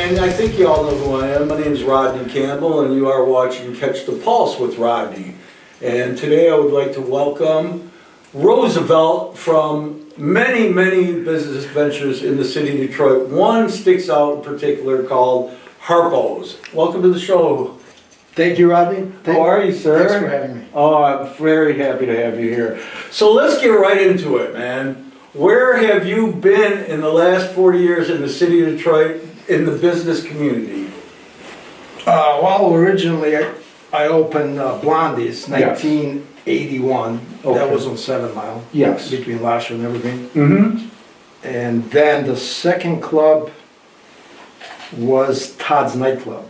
And I think you all know who I am. My name is Rodney Campbell, and you are watching Catch the Pulse with Rodney. And today I would like to welcome Ruzvelt from many, many business ventures in the city of Detroit. One sticks out in particular called Harpos. Welcome to the show. Thank you, Rodney. How are you, sir? Thanks for having me. Oh, I'm very happy to have you here. So let's get right into it, man. Where have you been in the last 40 years in the city of Detroit in the business community? Well, originally I opened Blondies, 1981. Okay. That was on 7 Mile. Yes. Between Lasher and Evergreen. Mm-hmm. And then the second club was Todd's nightclub.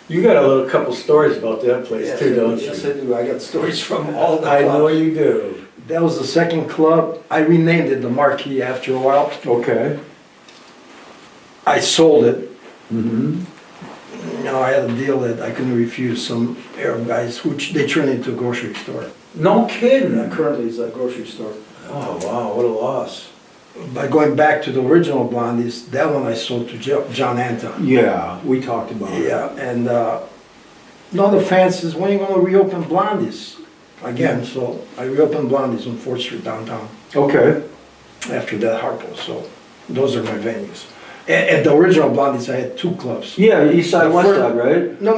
You got a little couple stories about that place too, don't you? Yes, I do. I got stories from all the clubs. I know you do. That was the second club. I renamed it the Marquee after a while. Okay. I sold it. Mm-hmm. You know, I had a deal that I couldn't refuse. Some Arab guys, which they turned into a grocery store. No kidding. Currently, it's a grocery store. Oh wow, what a loss. By going back to the original Blondies, that one I sold to John Anton. Yeah, we talked about it. Yeah, and no, the fans says, when are you going to reopen Blondies? Again, so I reopened Blondies on 4th Street downtown. Okay. After that, Harpos. So those are my venues. At the original Blondies, I had 2 clubs. Yeah, East Side, West Side, right? No.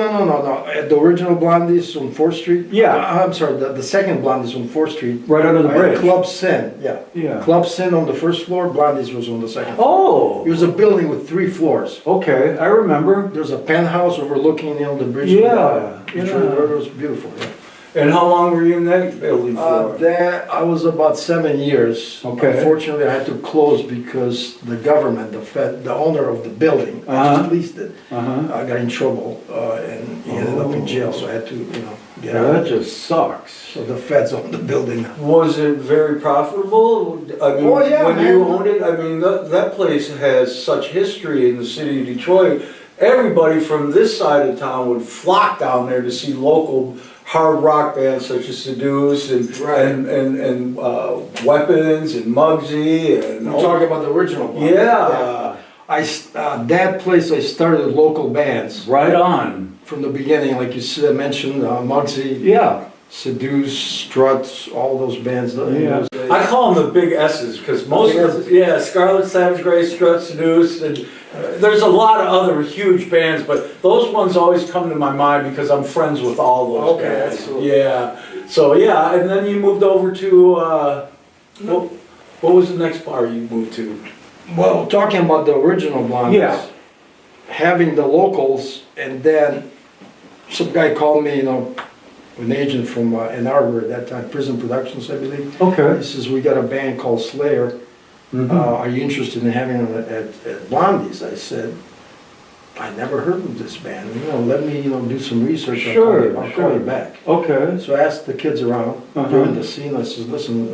At the original Blondies on 4th Street. Yeah. I'm sorry, the second Blondies on 4th Street. Right under the I had bridge. Club Sin, yeah. Yeah. Club Sin on the first floor, Blondies was on the second floor. Oh. It was a building with 3 floors. Okay, I remember. There's a penthouse overlooking the bridge. Yeah, It was beautiful. Yeah. And how long were you in that building for? There, I was about 7 years. Okay. Unfortunately, I had to close because the government, the owner of the building, I just leased it. I got in trouble and he ended up in jail, so I had to, get out. That just sucks. So the feds owned the building now. Was it very profitable? I mean, Oh, yeah, when man. you owned it, I mean, that place has such history in the city of Detroit. Everybody from this side of town would flock down there to see local hard rock bands such as Seduce and Weapons and Muggsy and I'm talking about the original one. yeah. That place I started local bands Right on. from the beginning, like you said, mentioned Muggsy, Yeah. Seduce, Struts, all those bands. Yeah. I call them the big S's because most of them, Scarlet, Savage Grace, Struts, Seduce, and there's a lot of other huge bands, but those ones always come to my mind because I'm friends with all those bands. Absolutely. Yeah. So yeah, and then you moved over to what was the next bar you moved to? Well, talking about the original Blondies, Yeah. having the locals, and then some guy called me, an agent from Ann Arbor at that time, Prison Productions, I believe. Okay. He says, we got a band called Slayer. Are you interested in having them at Blondies? I said, I never heard of this band. Let me do some research. Sure, I'll call you back. Okay. So I asked the kids around during the scene. I said, listen,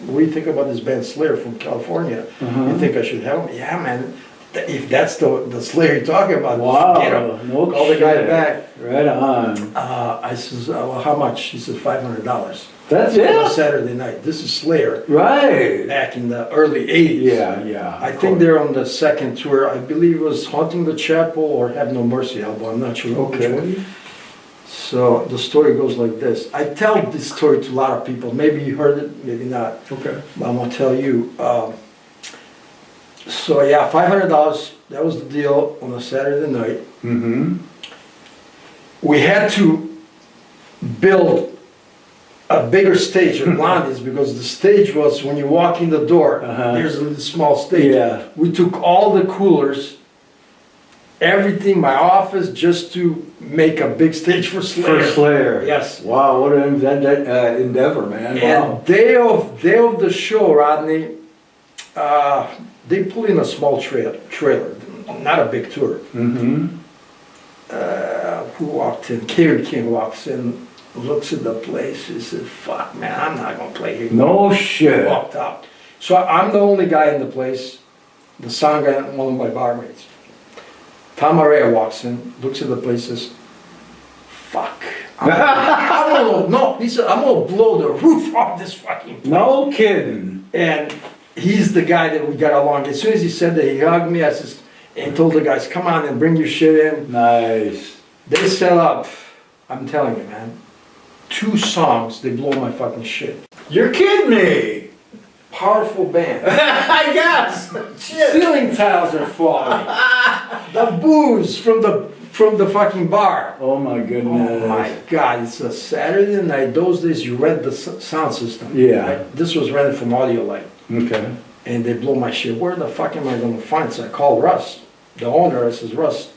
what do you think about this band Slayer from California? You think I should have them? Yeah, man. If that's the Slayer you're talking about, get him. No Call the guy shit. back. Right on. I says, well, how much? He said, $500. That's On a it? Saturday night. This is Slayer. Right. Back in the early 80s. Yeah. I think they're on the second tour. I believe it was Haunting the Chapel or Have No Mercy album. I'm not sure which one. Okay. So the story goes like this. I tell this story to a lot of people. Maybe you heard it, maybe not. Okay. But I'm gonna tell you. So yeah, $500. That was the deal on a Saturday night. Mm-hmm. We had to build a bigger stage at Blondies because the stage was when you walk in the door. There's a little small stage. Yeah. We took all the coolers, everything, my office, just to make a big stage for Slayer. For Slayer. Yes. Wow, what an endeavor, man. Wow. And day of the show, Rodney, they pull in a small trailer, not a big tour. Mm-hmm. Who walked in? Kerry King walks in, looks at the place, he said, fuck man, I'm not gonna play here. No shit. Walked out. So I'm the only guy in the place, the sound guy, and one of my barmaids. Tom Araya walks in, looks at the place, says, fuck. He said, I'm gonna blow the roof off this fucking place. No kidding. And he's the guy that we got along. As soon as he said that, he hugged me. I says, and told the guys, come on and bring your shit in. Nice. They set up, I'm telling you, man, 2 songs, they blow my fucking shit. You're kidding me. Powerful band. I guess. Shit. Ceiling tiles are falling. The booze from the fucking bar. Oh my goodness. Oh my God, it's a Saturday night. Those days you rent the sound system. Yeah. Right? This was rented from Audio Light. Okay. And they blow my shit. Where the fuck am I gonna find? So I called Russ, the owner. I says, Russ,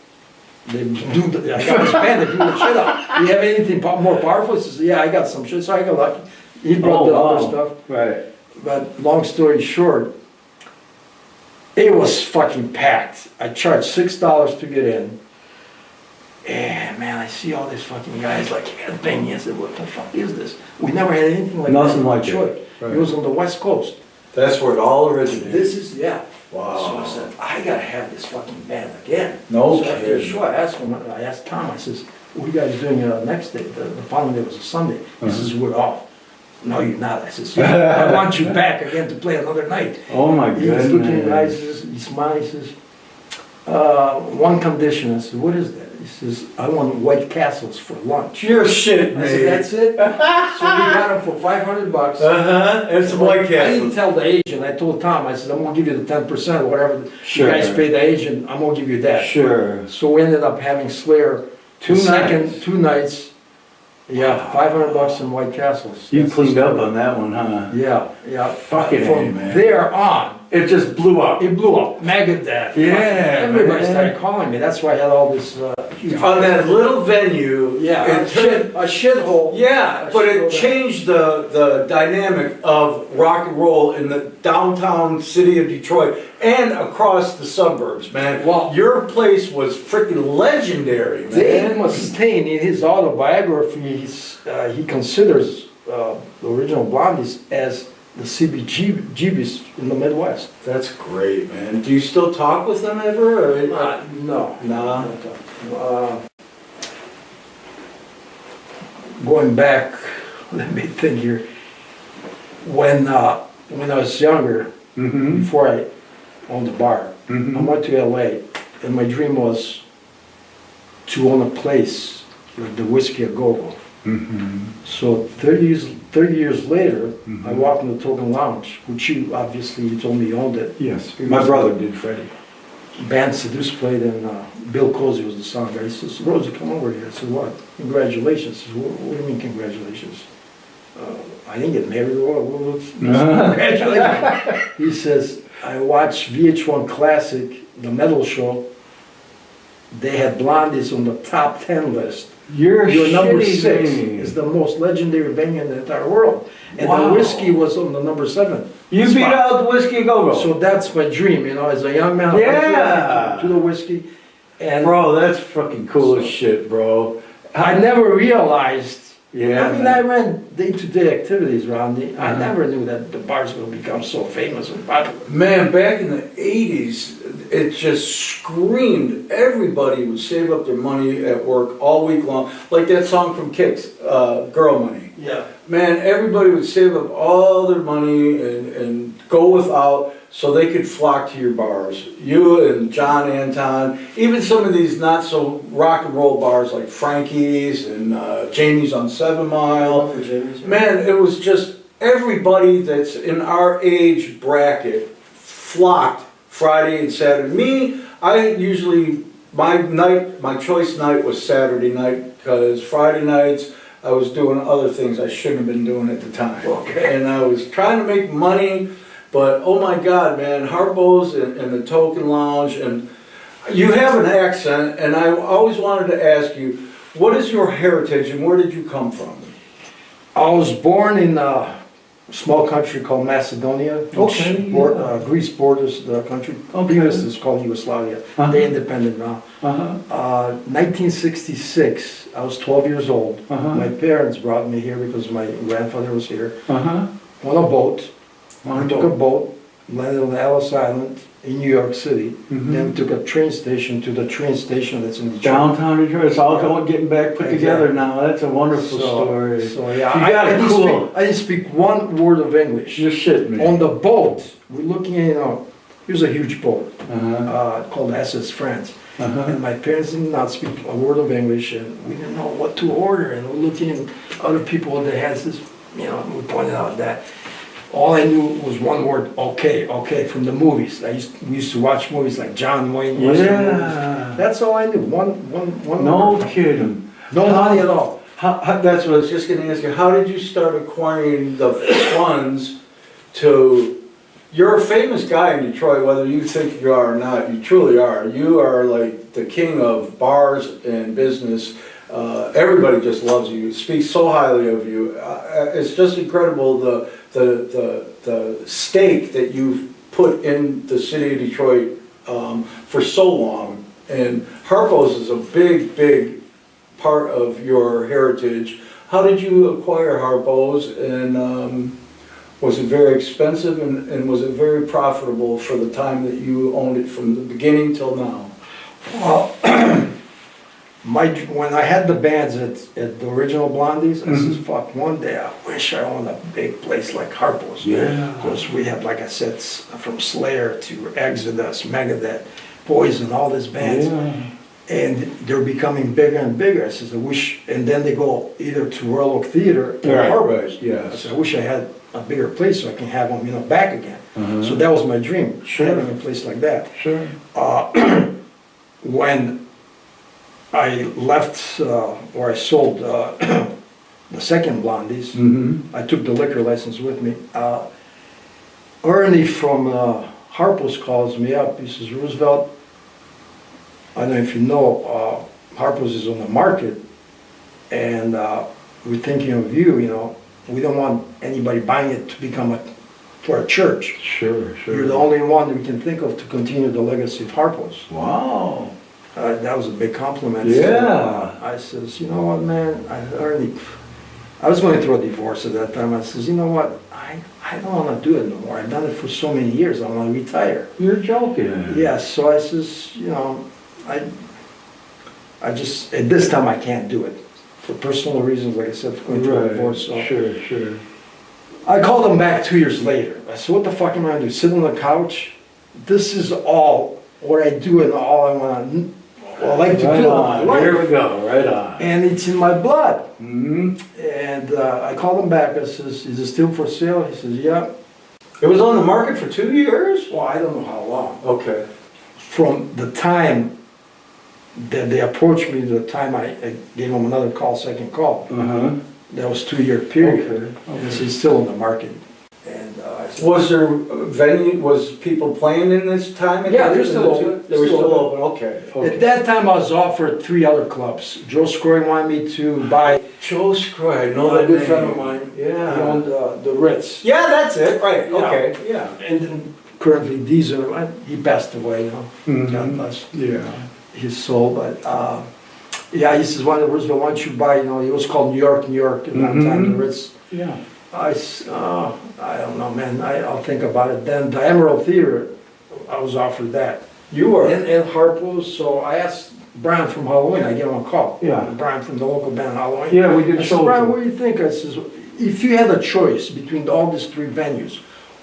I got this band, they blew the shit up. Do you have anything more powerful? He says, yeah, I got some shit. So I got lucky. He brought the other stuff. Right. But long story short, it was fucking packed. I charged $6 to get in. And man, I see all these fucking guys like headbanging. I said, what the fuck is this? We never had anything like Nothing that in like Detroit. it. Right. It was on the West Coast. That's where it all originated. This is, yeah. Wow. So I said, I gotta have this fucking band again. No So after a kidding. show, I asked Tom, I says, what are you guys doing next day? The following day was a Sunday. He says, we're off. No, you're not. I says, yeah, I want you back again to play another night. Oh my He's goodness. looking at me, he says, he smiles, he says, one condition. I said, what is that? He says, I want White Castles for lunch. You're shit, I man. said, that's it? So we got him for $500. And some White I didn't Castles. tell the agent. I told Tom, I said, I'm gonna give you the 10% or whatever Sure. you guys pay the agent, I'm gonna give you that. Sure. So we ended up having Slayer 2 nights. 2 nights. Yeah, $500 in White Castles. You That's the cleaned up story. on that one, huh? Yeah, yeah. Fucking A, From man. there on, It just blew up. it blew up. Megadeth. Yeah, Everybody man. started calling me. That's why I had all this huge. On that little venue. Yeah, it turned- a shithole. Yeah, but it changed the dynamic of rock and roll in the downtown city of Detroit and across the suburbs, man. Wow. Your place was freaking legendary, man. Dave Mustaine, in his autobiography, he considers the original Blondies as the CBGBs in the Midwest. That's great, man. Do you still talk with them ever? Or? No. Nah. Going back, let me think here. When I was younger, Mm-hmm. before I owned the bar, I went to LA, and my dream was to own a place like the Whiskey A Go-Go. Mm-hmm. So 30 years later, I walked in the Token Lounge, which you told me you owned it. Yes, my brother did, Freddie. Band Seduce played, and Bill Cozy was the sound guy. He says, Rosie, come over here. I said, what? Congratulations. I said, what do you mean congratulations? I didn't get married or what? Congratulations. He says, I watched VH1 Classic, the metal show. They had Blondies on the top 10 list. You're number shitting 6 me. is the most legendary venue in the entire world. And Wow. the Whiskey was on the number 7. You beat out the Whiskey Go-Go. So that's my dream, as a young man. I Yeah. went to the Whiskey. And Bro, that's fucking cool as shit, bro. I never realized. Yeah. I mean, I ran day-to-day activities around it. I never knew that the bars would become so famous and popular. Man, back in the 80s, it just screamed. Everybody would save up their money at work all week long. Like that song from Kix, Girl Money. Yeah. Man, everybody would save up all their money and go without so they could flock to your bars. You and John Anton, even some of these not so rock and roll bars like Frankie's and Jamie's on 7 Mile. Man, it was just everybody that's in our age bracket flocked Friday and Saturday. Me, I usually, my choice night was Saturday night because Friday nights I was doing other things I shouldn't have been doing at the time. Okay. And I was trying to make money, but oh my God, man, Harpos and the Token Lounge, and you have an accent, and I always wanted to ask you, what is your heritage and where did you come from? I was born in a small country called Macedonia, which Okay. Greece borders the country. Because it's called Yugoslavia. They're independent now. 1966, I was 12 years old. My parents brought me here because my grandfather was here. On a boat. We took a boat, landed on Ellis Island in New York City. Then we took a train station to the train station that's in Detroit. Downtown Detroit, it's all getting back put together now. That's a wonderful story. So yeah, You got it cool. I didn't speak one word of English. You're shitting me. On the boat, we're looking at, He was a huge poet Uh-huh. called SS Friends. Uh-huh. And my parents did not speak a word of English, and we didn't know what to order. And we're looking at other people that had this, we pointed out that all I knew was one word, okay, from the movies. We used to watch movies like John Wayne. Western movies. That's all I knew. One No word. kidding. No money at all. That's what I was just gonna ask you. How did you start acquiring the funds to... You're a famous guy in Detroit, whether you think you are or not. You truly are. You are like the king of bars and business. Everybody just loves you. Speaks so highly of you. It's just incredible the stake that you've put in the city of Detroit for so long. And Harpos is a big part of your heritage. How did you acquire Harpos, and was it very expensive, and was it very profitable for the time that you owned it from the beginning till now? Well, when I had the bands at the original Blondies, I says, fuck, one day I wish I owned a big place like Harpos. Yeah. Because we had, like I said, from Slayer to Exodus, Megadeth, Poison, all these bands. Yeah. And they're becoming bigger and bigger. I says, I wish, and then they go either to Royal Oak Theater or Harpos. Right, yes. I said, I wish I had a bigger place so I can have them, back again. So that was my dream, having a place like that. Sure. When I left, or I sold the second Blondies, I took the liquor license with me. Ernie from Harpos calls me up. He says, Ruzvelt, I don't know if you know, Harpos is on the market, and we're thinking of you, We don't want anybody buying it to become for a church. Sure. You're the only one we can think of to continue the legacy of Harpos. Wow. That was a big compliment. Yeah. So, I says, you know what, man, I was going through a divorce at that time. I says, you know what, I don't want to do it no more. I've done it for so many years. I want to retire. You're joking. Yes, so I says, I just, at this time I can't do it. For personal reasons, like I said, going through a divorce. So. Sure. I called him back 2 years later. I said, what the fuck am I going to do? Sit on the couch? This is all what I do and all I want to, I like to do in my life. Here we go, right on. And it's in my blood. Mm-hmm. And I called him back. I says, is it still for sale? He says, yeah. It was on the market for 2 years? Well, I don't know how long. Okay. From the time that they approached me to the time I gave them another call, second call. That was 2 year period. Okay. It's still in the market. And I said, was there venue? Was people playing in this time? Yeah, they're still open. They were still open. Okay. At that time, I was offered 3 other clubs. Joe Scroy wanted me to buy. Joe Scroy, I know A that good name. friend of mine. Yeah. He owned the Ritz. Yeah, that's it. Right. Yeah. Okay. Yeah. And then currently Diesel, he passed away. God bless Yeah. his soul. But yeah, he says, why don't you buy? It was called New York, at that time. The Ritz. Yeah. I don't know, man. I'll think about it. Then the Emerald Theater, I was offered that. You were. And Harpos, so I asked Brian from Halloween, I gave him a call. Yeah. Brian from the local band Halloween. Yeah, we did I shows. said, Brian, what do you think? I says, if you had a choice between all these 3 venues,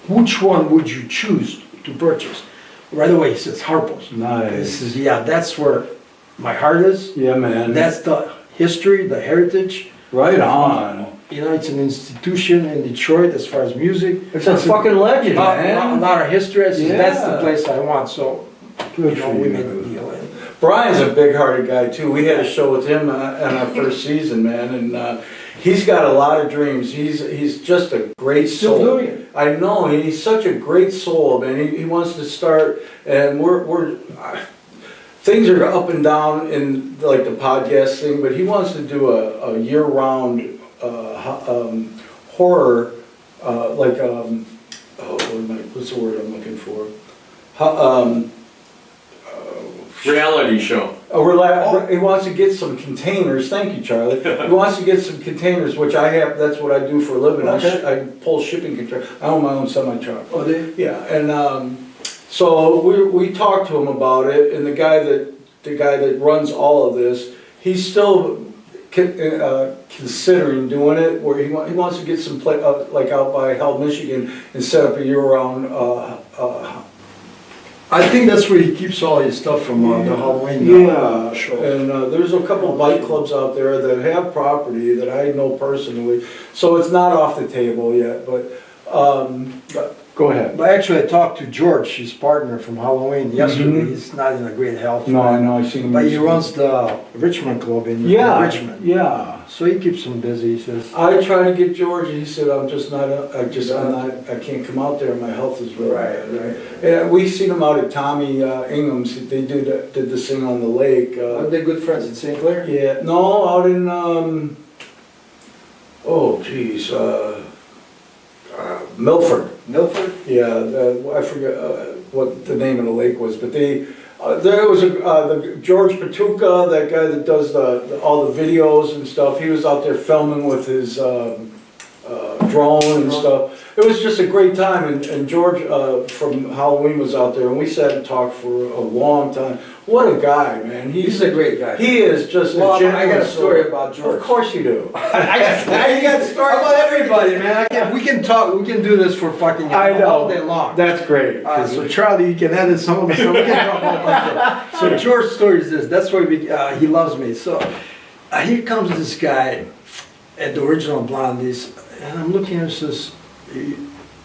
which one would you choose to purchase? Right away, he says, Harpos. Nice. He says, yeah, that's where my heart is. Yeah, man. That's the history, the heritage. right on. It's an institution in Detroit as far as music. It's a fucking legend, man. A lot of history. I said, Yeah. that's the place I want. So, Good for we you. made the deal. And Brian's a big-hearted guy too. We had a show with him on our first season, man, and he's got a lot of dreams. He's just a great soul. Still doing it. I know. He's such a great soul, man. He wants to start, and we're things are up and down in like the podcast thing, but he wants to do a year-round horror, what's the word I'm looking for? Reality show. He wants to get some containers. Thank you, Charlie. He wants to get some containers, which I have. That's what I do for a living. Okay. I pull shipping containers. I own my own semi-truck. Oh, they? Yeah, and so we talked to him about it, and the guy that runs all of this, he's still considering doing it. Where he wants to get some like out by Hell, Michigan, and set up a year-round I think that's where he keeps all his stuff from the Halloween show. And there's a couple bike clubs out there that have property that I know personally, so it's not off the table yet, but go ahead. But actually, I talked to George, his partner from Halloween, yesterday. Mhm. He's not in a great health. No, I know, I've seen him. But he runs the Richmond Club in Richmond. Yeah. So he keeps him busy, he says. I tried to get George, and he said, I'm not, I can't come out there, my health is really bad. Right. Yeah, we seen him out at Tommy Ingham's, they did this thing on the lake. Are they good friends in St. Clair? Yeah, no, out in, oh geez, Milford. Milford? Yeah, I forget what the name of the lake was, but there was the George Patuka, that guy that does all the videos and stuff. He was out there filming with his drone and stuff. It was just a great time, and George from Halloween was out there, and we sat and talked for a long time. What a guy, man! He's a great guy. He is just well, a genuine. I got a story about George. Of course you do. I got a story about everybody, man. We can talk. We can do this for fucking all day long. That's great. So Charlie, you can edit some of the stuff. We can talk about that. So George's story is this. That's why he loves me. So here comes this guy at the original Blondies, and I'm looking at him. Says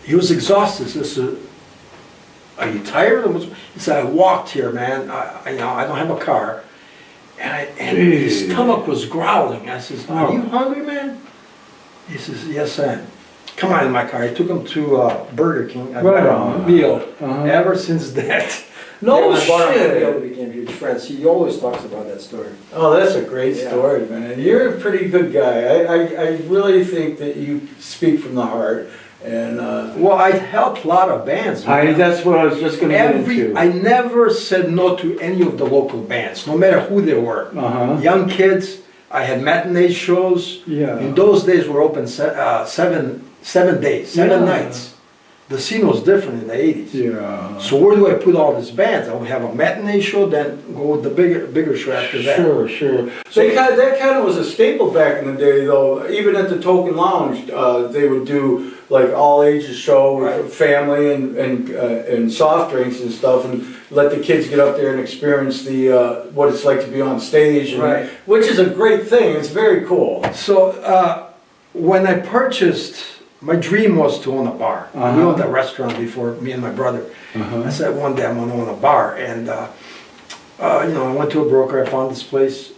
he was exhausted. Says, are you tired? He said, I walked here, man. I don't have a car. And his stomach was growling. I says, are you hungry, man? He says, yes, I am. Come on in my car. I took him to Burger King. I bought him a meal. Ever since that, no shit. We became huge friends. He always talks about that story. Oh, that's a great story, man. You're a pretty good guy. I really think that you speak from the heart. And well, I helped a lot of bands. That's what I was just going to get into. I never said no to any of the local bands, no matter who they were. Young kids. I had matinee shows. Yeah. In those days, we're open 7 days, 7 nights. The scene was different in the 80s. Yeah. So where do I put all these bands? I would have a matinee show, then go with the bigger show after that. Sure. So that kind of was a staple back in the day, though. Even at the Token Lounge, they would do like all ages show with family and soft drinks and stuff, and let the kids get up there and experience the what it's like to be on stage, which is a great thing. It's very cool. So when I purchased, my dream was to own a bar. We owned a restaurant before, me and my brother. I said one day I'm going to own a bar, and I went to a broker. I found this place.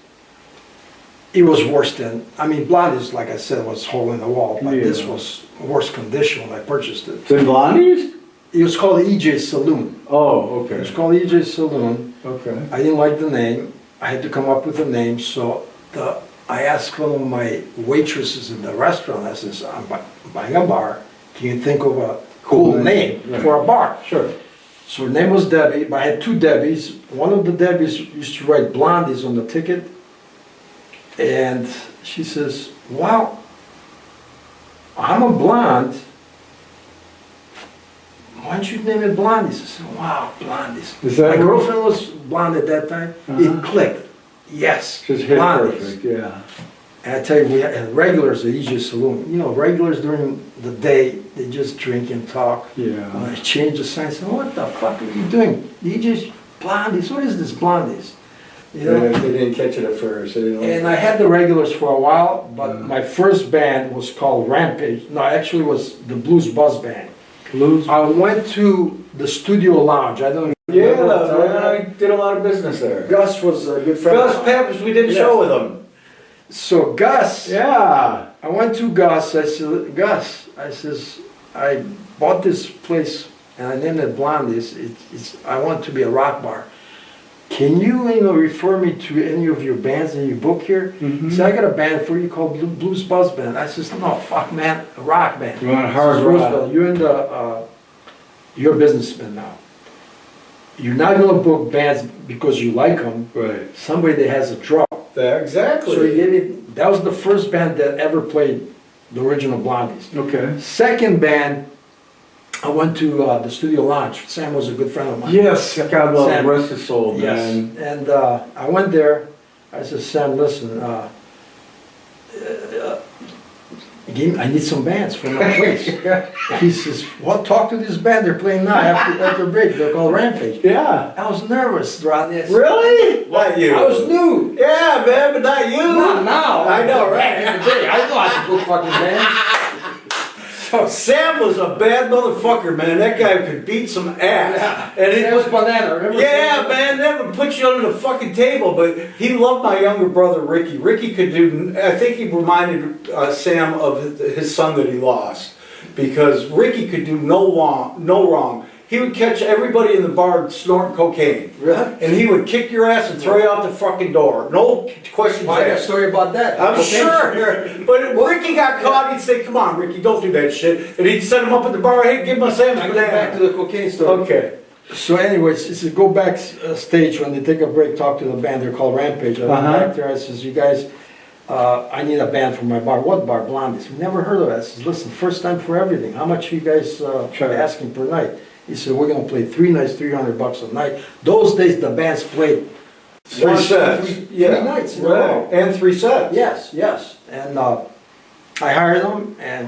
It was worse than, Blondies, like I said, was hole in the wall, but this was worse condition when I purchased it. The Blondies? It was called EJ Saloon. Oh, okay. It was called EJ Saloon. Okay. I didn't like the name. I had to come up with a name, so I asked one of my waitresses in the restaurant, I says, I'm buying a bar. Can you think of a cool name for a bar? Sure. So her name was Debbie, but I had two Debbies. One of the Debbies used to write Blondies on the ticket. And she says, wow, I'm a blonde. Why don't you name it Blondies? I said, wow, Blondies. My girlfriend was blonde at that time. It clicked. Yes, just hit Blondies. Perfect, yeah. And I tell you, we had regulars at EJ Saloon. Regulars during the day, they just drink and talk. Yeah. When I changed the sign, I said, what the fuck are you doing? EJ's Blondies, what is this Blondies? They didn't catch it at first. And I had the regulars for a while, but my first band was called Rampage. No, actually it was the Blues Buzz Band. I went to the Studio Lounge. I don't know. I did a lot of business there. Gus was a good friend. Gus Pappas, we did a show with him. So Gus, yeah. I went to Gus. I said, Gus, I bought this place and I named it Blondies. I want to be a rock bar. Can you, refer me to any of your bands that you book here? He said, I got a band for you called Blues Buzz Band. I said, no, fuck, man, a rock band. You want a hard rock? Ruzvelt, you're a businessman now. You're not going to book bands because you like them. Right. Somebody that has a draw. Exactly. So he gave me, that was the first band that ever played the original Blondies. Okay. Second band, I went to the Studio Lounge. Sam was a good friend of mine. Yes, God love him, rest his soul, man. Yes, and I went there. I said, Sam, listen, I need some bands for my place. He says, well, talk to this band, they're playing now after break, they're called Rampage. Yeah. I was nervous, Rodney. Really? Not you. I was new. Yeah, man, but not you. Not now. I know, right? Every day. I know how to book fucking bands. Sam was a bad motherfucker, man. That guy could beat some ass. Yeah. And it Sam was was banana, remember? Yeah, man, that would put you under the fucking table. But he loved my younger brother, Ricky. Ricky could do, I think he reminded Sam of his son that he lost. Because Ricky could do no wrong. He would catch everybody in the bar snorting cocaine. Really? And he would kick your ass and throw you out the fucking door. No questions Well, I got a asked. story about that. I'm Okay. sure. But if Ricky got caught, he'd say, come on, Ricky, don't do that shit. And he'd send him up at the bar, hey, give him a sandwich. I get back to the cocaine story. Okay. So anyways, it's a go back stage when they take a break, talk to the band, they're called Rampage. I went back there, I says, you guys, I need a band for my bar. What bar? Blondies. We never heard of that. I says, listen, first time for everything. How much are you guys asking per night? He said, we're gonna play 3 nights, $300 a night. Those days the bands played 3 sets. three nights in a Right. row. And 3 sets. Yes. And I hired them, and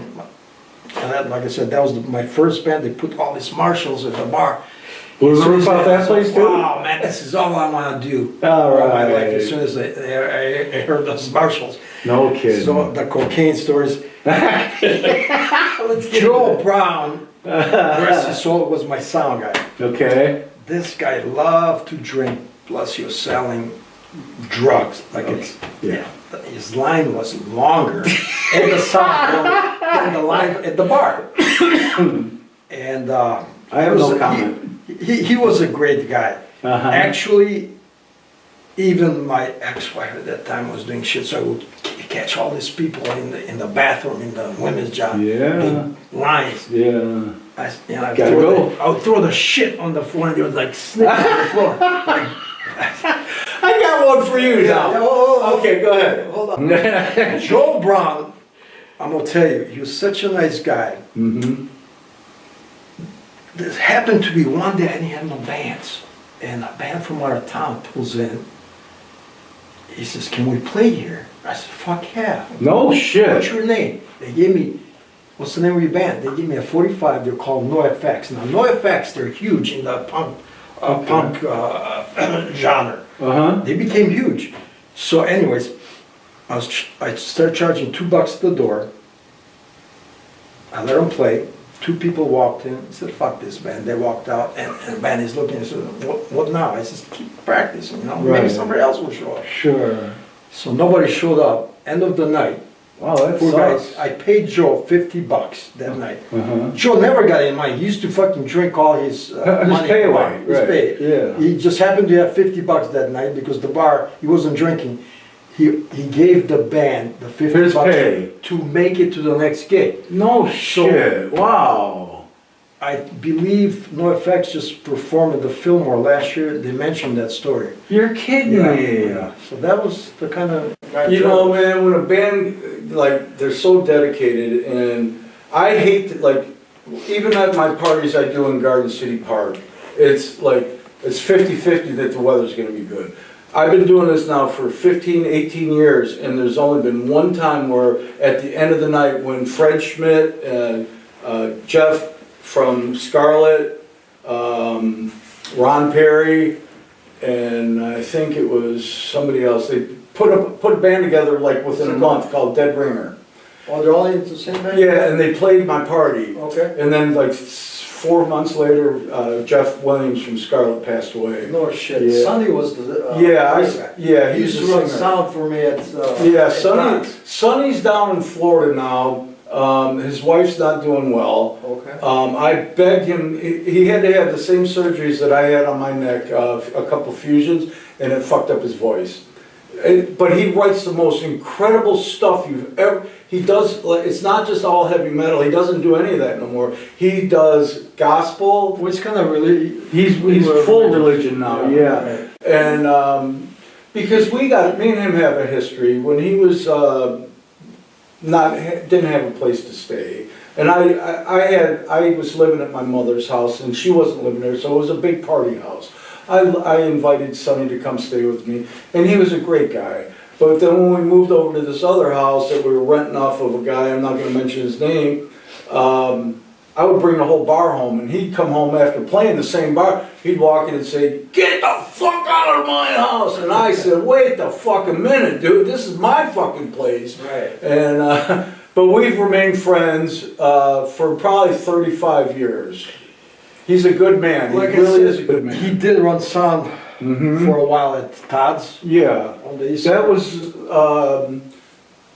like I said, that was my first band. They put all these marshals at the bar. Was As soon there as about they- that place too? Wow, man, this is all I want to do. All All my life. right. As soon as I heard those marshals. No kidding. So the cocaine stories. Joe Brown, rest his soul, was my sound guy. Okay. This guy loved to drink, plus he was selling drugs. Like it's, Yeah. his line was longer at the sound than the line at the bar. And I have no comment. He was a great guy. Uh-huh. Actually, even my ex-wife at that time was doing shit, so I would catch all these people in the bathroom, in the women's job. Yeah. Big lines. Yeah. I Gotta go. would throw the shit on the floor, and they would like sniff on the floor. Like, I got one for you now. Okay, go ahead. Hold on. Joe Brown, I'm gonna tell you, he was such a nice guy. Mm-hmm. This happened to be one day I didn't have no bands, and a band from our town pulls in. He says, "Can we play here?" I said, "Fuck yeah." No What's shit. your name? They gave me, what's the name of your band? They gave me a 45. They're called NoFX. Now NoFX, they're huge in the punk genre. Uh-huh. They became huge. So, anyways, I started charging $2 at the door. I let them play. 2 people walked in. I said, "Fuck this band." They walked out, and the band is looking and said, "What now?" I said, "Keep practicing. You know, maybe Right. somebody else will show up." Sure. So nobody showed up. End of the night. Wow, that Poor guys. sucks. I paid Joe $50 that night. Uh-huh. Joe never got any money. He used to fucking drink all his money. pay away, His right, pay. yeah. He just happened to have $50 that night because the bar, he wasn't drinking. He gave the band the $50 His pay. to make it to the next gig. No shit. Wow. I believe NoFX just performed at the Fillmore last year. They mentioned that story. You're kidding me. So that was the kind of guy You Joe know, was. man, when a band, like, they're so dedicated, and I hate to, like, even at my parties I do in Garden City Park, it's like, it's 50-50 that the weather's gonna be good. I've been doing this now for 15, 18 years, and there's only been one time where, at the end of the night, when Fred Schmidt and Jeff from Scarlet, Ron Perry, and I think it was somebody else, they put a band together like within a month called Dead Ringer. Oh, they're all into the same band? Yeah, and they played my party. Okay. And then like 4 months later, Jeff Williams from Scarlet passed away. No shit. Yeah. Sonny was the Yeah, he used to run sound for me at Yeah, at Todd's. Sonny's down in Florida now. His wife's not doing well. Okay. I begged him, he had to have the same surgeries that I had on my neck, a couple fusions, and it fucked up his voice. But he writes the most incredible stuff you've ever, he does, it's not just all heavy metal, he doesn't do any of that no more. He does gospel. Well, it's kind of really. He's full religion now, yeah. Right. And because me and him have a history. When he was didn't have a place to stay, and I was living at my mother's house, and she wasn't living there, so it was a big party house. I invited Sonny to come stay with me, and he was a great guy. But then when we moved over to this other house that we were renting off of a guy, I'm not gonna mention his name, I would bring the whole bar home, and he'd come home after playing the same bar, he'd walk in and say, "Get the fuck out of my house!" And I said, "Wait the fucking minute, dude, this is my fucking place." Right. And, but we've remained friends for probably 35 years. He's a good man, he Like I really said, is a good man. He did run sound for a while at Todd's Yeah, on the east that side. was,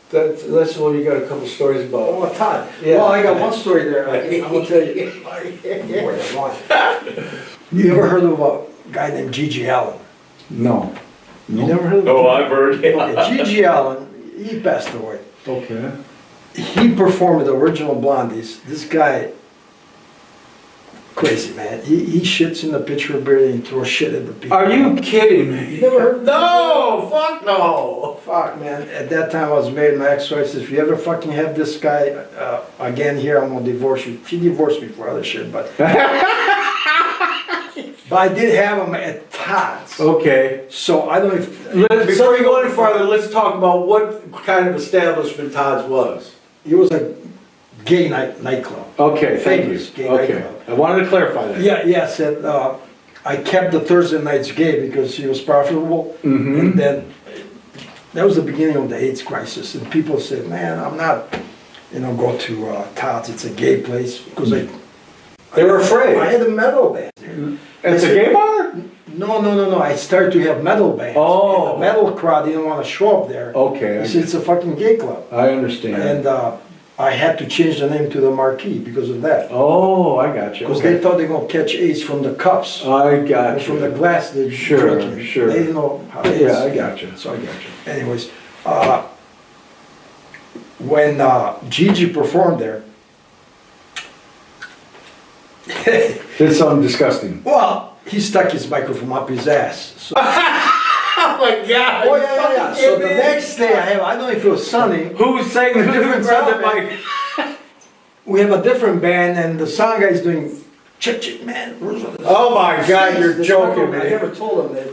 that's what you got a couple stories about. Oh, Todd. Yeah. Well, I got one story there. I'm gonna tell you. Boy, that's long. You ever heard of a guy named Gigi Allen? No. You never heard of him? Oh, I've heard. Okay, Gigi Allen, he passed away. Okay. He performed with the original Blondies. This guy, crazy man. He shits in the pitcher of beer and throws shit at the people. Are you kidding me? You never heard? No, fuck no. Fuck, man. At that time, I was married. My ex-wife says, if you ever fucking have this guy again here, I'm gonna divorce you. She divorced me for other shit, but... But I did have him at Todd's. Okay. So I don't know if... Before you go any farther, let's talk about what kind of establishment Todd's was. It was a gay nightclub. Okay, Famous gay nightclub. I wanted to clarify that. Yeah, yes, and I kept the Thursday nights gay because he was profitable. Mm-hmm. And then, that was the beginning of the AIDS crisis, and people said, man, I'm not, go to Todd's, it's a gay place, because They were afraid. I had a metal band there. It's a gay bar? No, I started to have metal bands. Oh. And the metal crowd didn't want to show up there. Okay. He said, it's a fucking gay club. I understand. And I had to change the name to the Marquee because of that. Oh, I got you. Because they thought they were going to catch AIDS from the cups. I got And you. from the glass they're Sure, drinking. sure. They didn't know how it is. Yeah, I got you. So I got you. Anyways, when Gigi performed there, Did something disgusting. well, he stuck his microphone up his ass. So, Oh my God. oh yeah. So the next day I don't know if it was sunny. Who's saying the different sound, mic? We have a different band and the sound guy is doing chip man. Ruzvelt. Oh my God, you're This joking microphone, I me. never told him that.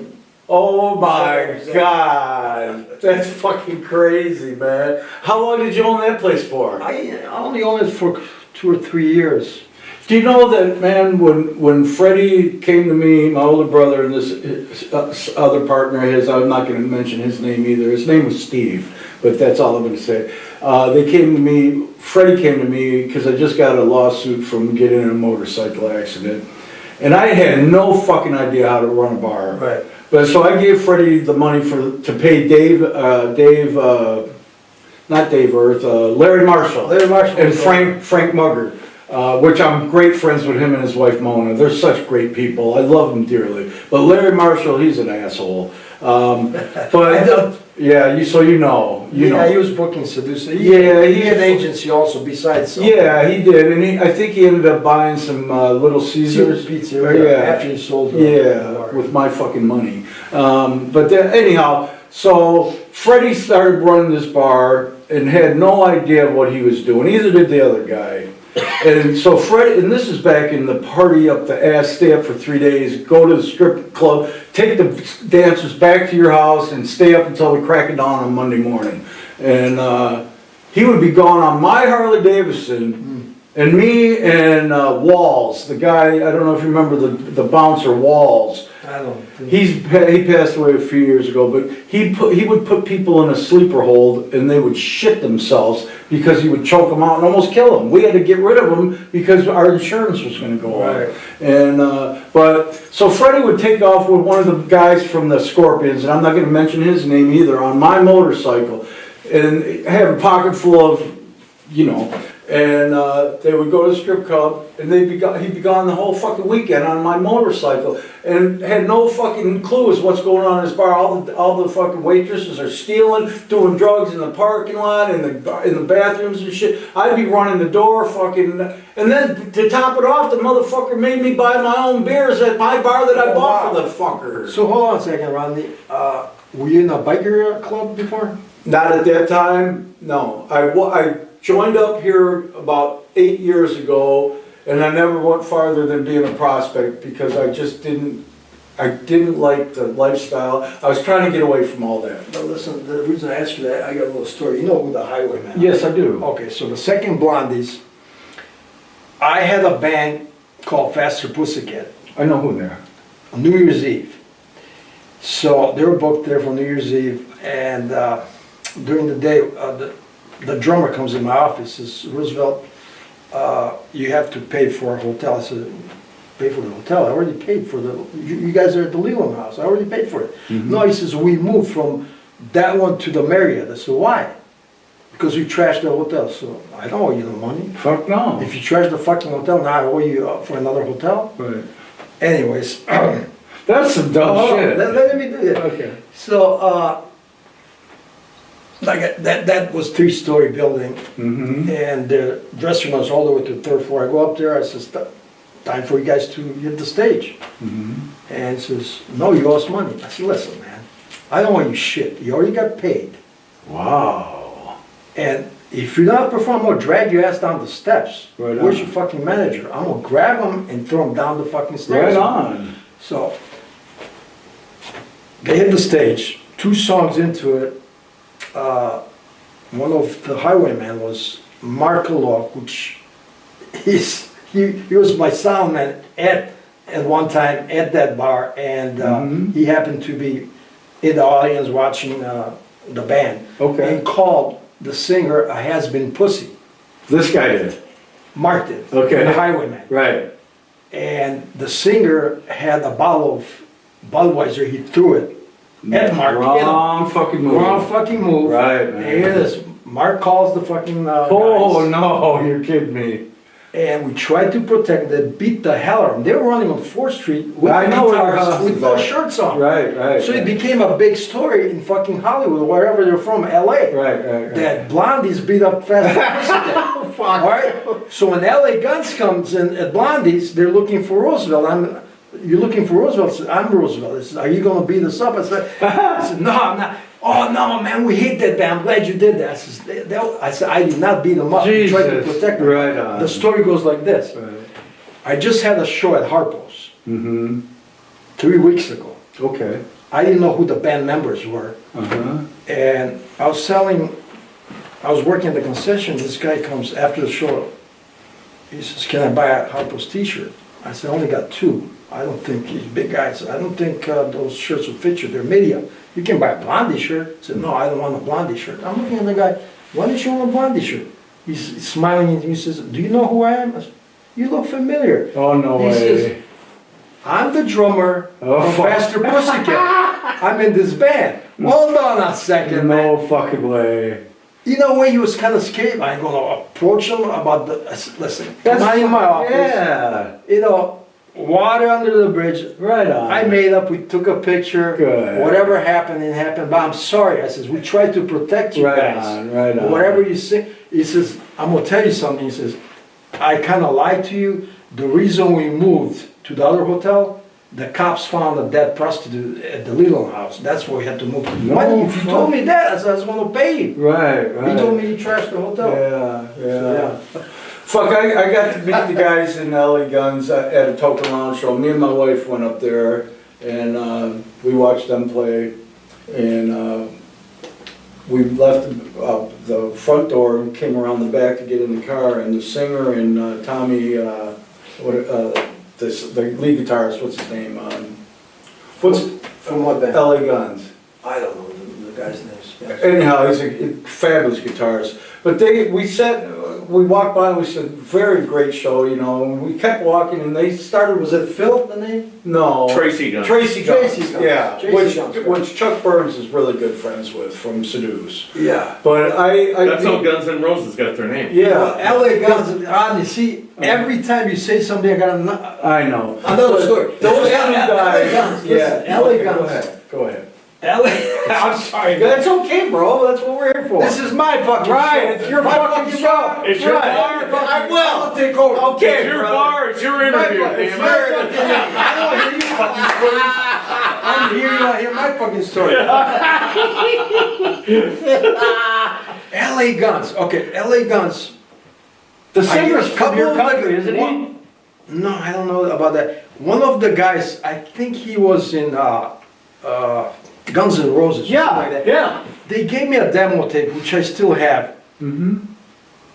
Oh my God. That's fucking crazy, man. How long did you own that place for? I only owned it for 2 or 3 years. Do you know that, man, when Freddie came to me, my older brother, and this other partner of his, I'm not going to mention his name either. His name was Steve, but that's all I'm going to say. They came to me, Freddie came to me because I just got a lawsuit from getting in a motorcycle accident. And I had no fucking idea how to run a bar. Right. But so I gave Freddie the money to pay Larry Marshall. Larry Marshall. And Frank Mugger. Which I'm great friends with him and his wife Mona. They're such great people. I love them dearly. But Larry Marshall, he's an asshole. But yeah, so you know. He was booking Seducer. He had an agency also besides. Yeah, he did, and I think he ended up buying some Little Caesars. Pizza. Yeah. After he sold. With my fucking money. But then, anyhow, so Freddie started running this bar and had no idea what he was doing. Neither did the other guy. And so Freddie, and this is back in the party up the ass, stay up for 3 days, go to the strip club, take the dancers back to your house and stay up until the crack of dawn on Monday morning. And he would be gone on my Harley Davidson, and me and Walls, the guy, I don't know if you remember the bouncer Walls. I don't. He passed away a few years ago, but he would put people in a sleeper hold and they would shit themselves because he would choke them out and almost kill them. We had to get rid of them because our insurance was going to go Right. up. And but so Freddie would take off with one of the guys from the Scorpions, and I'm not going to mention his name either, on my motorcycle, and have a pocket full of, and they would go to the strip club, and he'd be gone the whole fucking weekend on my motorcycle, and had no fucking clue as what's going on in this bar. All the fucking waitresses are stealing, doing drugs in the parking lot, in the bathrooms and shit. I'd be running the door, fucking, and then to top it off, the motherfucker made me buy my own beers at my bar that I bought for the fucker. So hold on a second, Rodney. Were you in a biker club before? Not at that time, no. I joined up here about 8 years ago, and I never went farther than being a prospect because I just didn't I didn't like the lifestyle. I was trying to get away from all that. But listen, the reason I asked you that, I got a little story. You know who the Highwayman? Yes, I do. Okay, so the second Blondies, I had a band called Faster Pussycat I know who they are. on New Year's Eve. So they were booked there for New Year's Eve, and during the day, the drummer comes in my office, says, Roosevelt, you have to pay for a hotel. I said, pay for the hotel? I already paid for the, you guys are at the Leland House, I already paid for it. No, he says, we moved from that one to the Marriott. I said, why? Because we trashed the hotel. So I don't owe you no money. Fuck no. If you trash the fucking hotel, now I owe you for another hotel? Right. Anyways. That's some dumb shit. Let me do it. Okay. So, like that was 3-story building, Mm-hmm. and the dressing room was all the way to the 3rd floor. I go up there, I says, time for you guys to hit the stage. Mm-hmm. And he says, no, you owe us money. I said, listen, man, I don't owe you shit. You already got paid. Wow. And if you're not performing, I'm gonna drag your ass down the steps. Right Where's on. your fucking manager? I'm gonna grab him and throw him down the fucking stairs. Right on. So, they hit the stage, 2 songs into it, one of the Highwaymen was Mark Alok, which he was my sound man at one time at that bar, and he happened to be in the audience watching the band. Okay. And called the singer a has-been pussy. This guy did. Mark did. Okay. The Highwayman. Right. And the singer had a bottle of Budweiser, he threw it at Mark. Wrong fucking move. Wrong fucking move. Right, And man. here it is. Mark calls the fucking Oh guys. no, you're kidding me. And we tried to protect them, they beat the hell out of them. They were running on 4th Street with I know where your house guitars, with is no at. shirts on. Right, right. So it right. became a big story in fucking Hollywood, or wherever they're from, LA. Right, right. That Blondies beat up Fast. Alright? So when LA Guns comes in at Blondies, they're looking for Roosevelt. You're looking for Roosevelt? I said, I'm Roosevelt. He said, are you gonna beat us up? I said, no, I'm not. Oh no, man, we hate that band. I'm glad you did that. I said, I did not beat them up. I tried to Jesus. protect them. Right on. The story goes like this. Right. I just had a show at Harpos Mm-hmm. 3 weeks ago. Okay. I didn't know who the band members were. Uh-huh. And I was working at the concession. This guy comes after the show. He says, can I buy a Harpos t-shirt? I said, I only got 2. I don't think, he's a big guy. I said, I don't think those shirts will fit you. They're medium. You can buy a Blondie shirt. I said, no, I don't want a Blondie shirt. I'm looking at the guy, why don't you want a Blondie shirt? He's smiling at me. He says, do you know who I am? I said, you look familiar. Oh, no He way. says, I'm the drummer Oh, from Faster Pussycat. I'm in this band. Hold on a second, man. No fucking way. You know when he was kind of scared, I'm gonna approach him about the, I said, listen, come on in my office. Yeah. You know, water under the bridge. Right on. I made up, we took a picture. Good. Whatever happened, it happened. But I'm sorry. I says, we tried to protect you Right guys. on, right on. Whatever you say. He says, I'm gonna tell you something. He says, I kind of lied to you. The reason we moved to the other hotel, the cops found a dead prostitute at the Leland House. That's why we had to move. No Why, if you fuck. told me that, I said, I was gonna pay you. Right, right. He told me he trashed the hotel. Yeah, yeah. Fuck, I got to meet the guys in LA Guns at a Token Lounge show. Me and my wife went up there and we watched them play. And we left the front door and came around the back to get in the car. And the singer and Tommy, the lead guitarist, what's his name? From what band? LA Guns. I don't know the guy's names. Anyhow, he's a fabulous guitarist. But we walked by and we said, very great show, you know, and we kept walking and they started, Was it Phil, the name? no. Tracy Guns. Tracy Guns, Tracy Guns. yeah, Tracy Guns, right. which Chuck Burns is really good friends with from Seduce. Yeah. But That's how Guns N' Roses got their name. Well, yeah, LA Guns, you see, every time you say something, I got I know. another story. those two LA guys, Guns, yeah. listen, LA Okay, Guns. Go ahead. LA, I'm sorry, That's okay, bro, that's what we're here for. This is my fucking Right, show. it's your My fucking show. It's your Right. bar. I will. I'll take over. Okay, It's your brother. bar, it's your interview, It's damn my it. fucking I don't hear you fucking stories. I'm here, you don't hear my fucking story. LA Guns, okay, LA Guns. The singer's from couple your of country, the- isn't he? No, I don't know about that. One of the guys, I think he was in Guns N' Roses. or something like that. yeah. They gave me a demo tape, which I still have. Mm-hmm.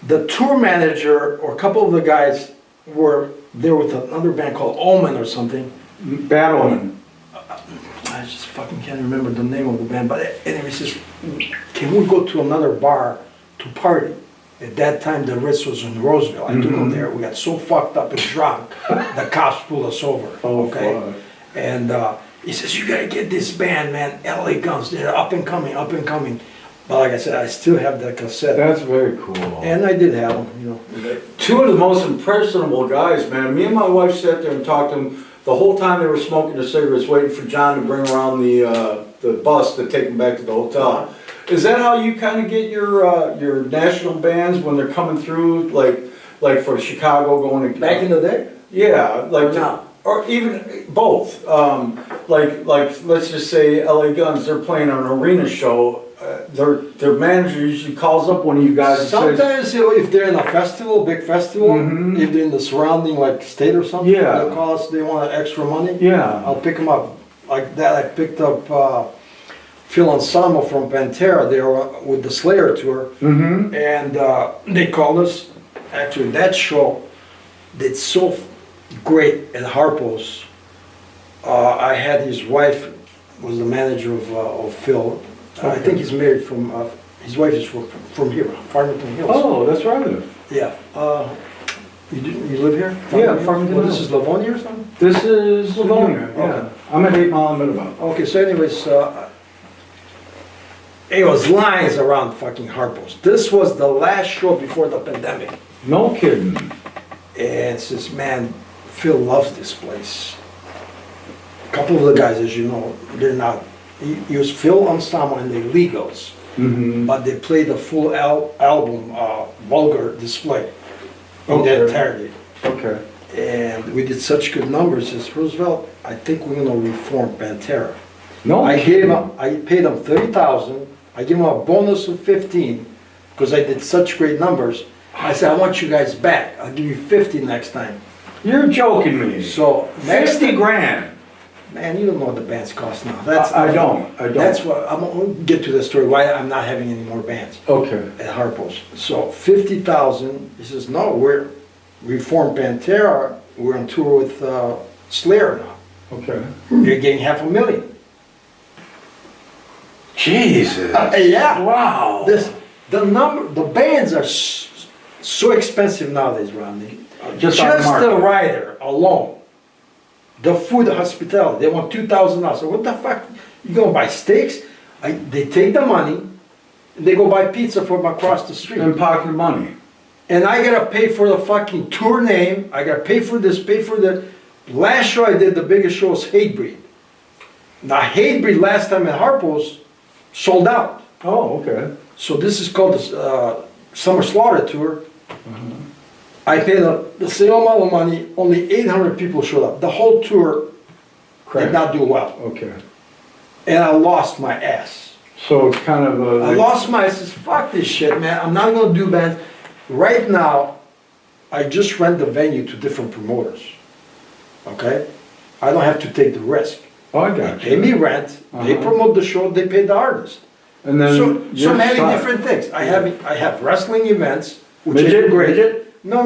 The tour manager or a couple of the guys were there with another band called Omen or something. Battling. I just fucking can't remember the name of the band, but anyway, he says, can we go to another bar to party? At that time, the Ritz was in Roseville. I took him there. We got so fucked up and drunk, the cops pulled us over. Okay, fuck. and he says, you gotta get this band, man. LA Guns, they're up and coming, up and coming. But like I said, I still have the cassette. That's very cool. And I did have them, you know. Two of the most impressionable guys, man. Me and my wife sat there and talked to them the whole time they were smoking the cigarettes, waiting for John to bring around the bus to take them back to the hotel. Is that how you kind of get your national bands when they're coming through, like for Chicago going to Back in the day? Yeah, like No. or even both. Like let's just say LA Guns, they're playing an arena show. Their manager usually calls up one of you guys and says, Sometimes, you know, if they're in a festival, big festival, Mhm. if they're in the surrounding like state or something, Yeah. they'll call us, they want extra money. yeah, I'll pick them up. Like that, I picked up Phil Anselmo from Pantera. They were with the Slayer tour, mm-hmm. and they called us. Actually, that show did so great at Harpos. I had his wife was the manager of Phil. I Okay. think he's married from. His wife is from here, Farmington Hills. Oh, that's right. Yeah. You live here? Yeah, Farmington Well, this Hills. is Livonia or something? This is Livonia. Yeah, Okay. I'm at 8 Mile and Middleborough. Okay, so anyways, it was lines around fucking Harpos. This was the last show before the pandemic. No kidding. And says, man, Phil loves this place. A couple of the guys, as you know, they're not. He was Phil Anselmo and the Legals, Mm-hmm. but they played the full album, Vulgar Display, in Okay. their entirety. Okay. And we did such good numbers. Says Roosevelt, I think we're gonna reform Pantera. No. I paid them 30,000. I gave them a bonus of 15 because I did such great numbers. I said, I want you guys back. I'll give you 50 next time. You're joking me. So next 60 time, grand. man, you don't know what the bands cost now. I don't. That's what I'm gonna get to the story. Why I'm not having any more bands Okay. at Harpos. So 50,000. He says, no, we formed Pantera. We're on tour with Slayer now. Okay. You're getting $500,000. Jesus. Yeah. Wow. The bands are so expensive nowadays, Rodney. Just on the the market. rider alone, the food, the hospitality, they want $2,000. So what the fuck? You go buy steaks? They take the money, and they go buy pizza from across the street. And pocket money. And I gotta pay for the fucking tour name. I gotta pay for this, pay for the. Last show I did, the biggest show was Hatebreed. Now Hatebreed last time at Harpos sold out. Oh, okay. So this is called the Summer Slaughter Tour. I paid the same amount of money, only 800 people showed up. The whole tour did not do well. Okay. And I lost my ass. So it's kind of a. I lost my ass. Fuck this shit, man. I'm not gonna do bands. Right now, I just rent the venue to different promoters. Okay? I don't have to take the risk. Oh, I They got pay you. me rent, they Uh-huh. promote the show, they pay the artist. And then. So you're I'm having stuck. different things. I have wrestling events, which Midget, is great. midget? No.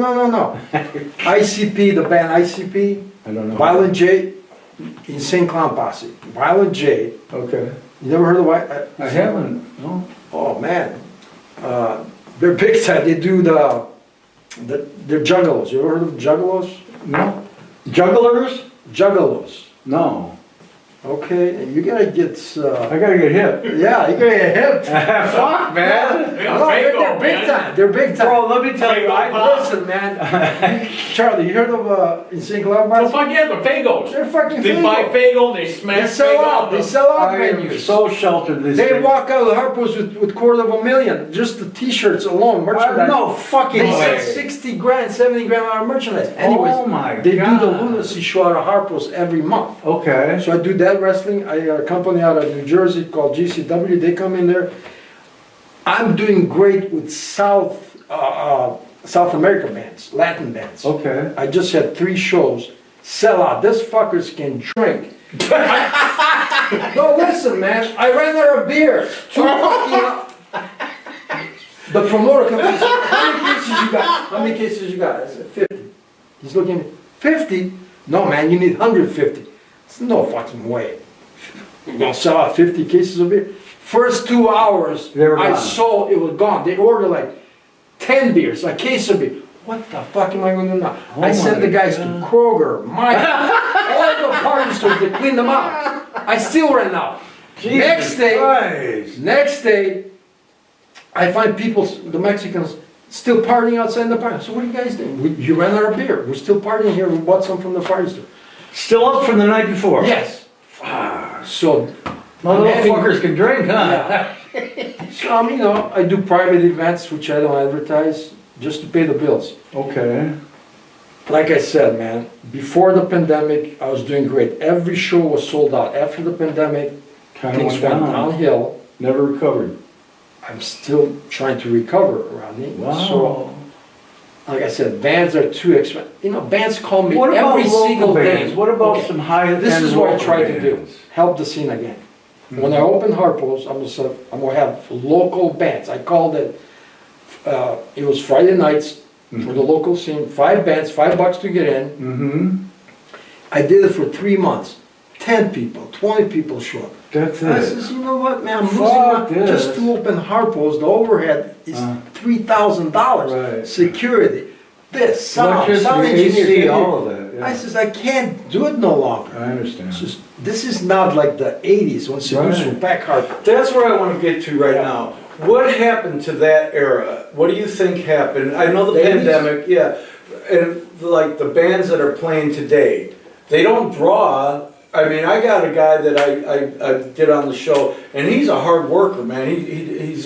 ICP, the band ICP, I don't know. Violent J, Insane Clown Posse. Violent J, Okay. you never heard of I haven't. No. Oh man, they're big time. They do they're juggalos. You ever heard of juggalos? No. Jugglers? Juggalos. No. Okay, and you gotta get. I gotta get hip. Yeah, you gotta get hip. Fuck, man. No, they're big time. They're big time. Bro, let me tell you, Listen, man. Charlie, you heard of Insane Clown Oh, Posse? fuck yeah, the Fagos. They're fucking They buy Fagos. Fago, they They smash sell Faygo out. up. They sell out I am venues. so sheltered this They day. walk out of Harpos with $250,000. Just the T-shirts alone, merchandise. No fucking They sell way. 60 grand, 70 grand out of merchandise. Anyways, Oh my they do the God. lunacy show out of Harpos every month. Okay. So I do that wrestling. I got a company out of New Jersey called GCW. They come in there. I'm doing great with South South American bands, Latin bands. Okay. I just had 3 shows, sell out. This fuckers can drink. No, listen, man. I ran out of beer. 2 fucking. The promoter comes and says, "How many cases you got? How many cases you got?" I said, 50. He's looking at me, 50? No, man, you need 150. I said, no fucking way. You're gonna sell out 50 cases of beer? First 2 hours, They were I gone. saw it was gone. They ordered like 10 beers, a case of beer. What the fuck am I gonna do now? I sent the guys to Kroger, Mike, all the party stores to clean them out. I still ran out. Next day, I find people, the Mexicans, still partying outside the party. So what are you guys doing? You ran out of beer. We're still partying here. We bought some from the party store. Still up from the night before? Yes. So, Motherfuckers can drink, huh? so you know, I do private events, which I don't advertise, just to pay the bills. Okay. Like I said, man, before the pandemic, I was doing great. Every show was sold out. After the pandemic, Kind of things went went down. downhill. Never recovered. I'm still trying to recover, Rodney. Wow. So, like I said, bands are too expensive. You know, bands call me What about every local single bands? day. What about Okay, some high-end this is what I local try to do. bands? Help the scene again. When I open Harpos, I'm gonna have local bands. I called it, it was Friday nights for the local scene, 5 bands, $5 to get in. Mm-hmm. I did it for 3 months. 10 people, 20 people show up. That's I it. says, you know what, man, I'm Fuck losing my, just this. to open Harpos, the overhead is $3,000. Right. Security, this, sound Electricity, AC, engineers. all of that. Yeah. I says, I can't do it no longer. I understand. It's just, this is not like the 80s when Seduce Right. back Harpos. That's where I want to get to right now. What happened to that era? What do you think happened? I know the The 80s? pandemic, yeah, and like the bands that are playing today, they don't draw. I mean, I got a guy that I did on the show, and he's a hard worker, man. He's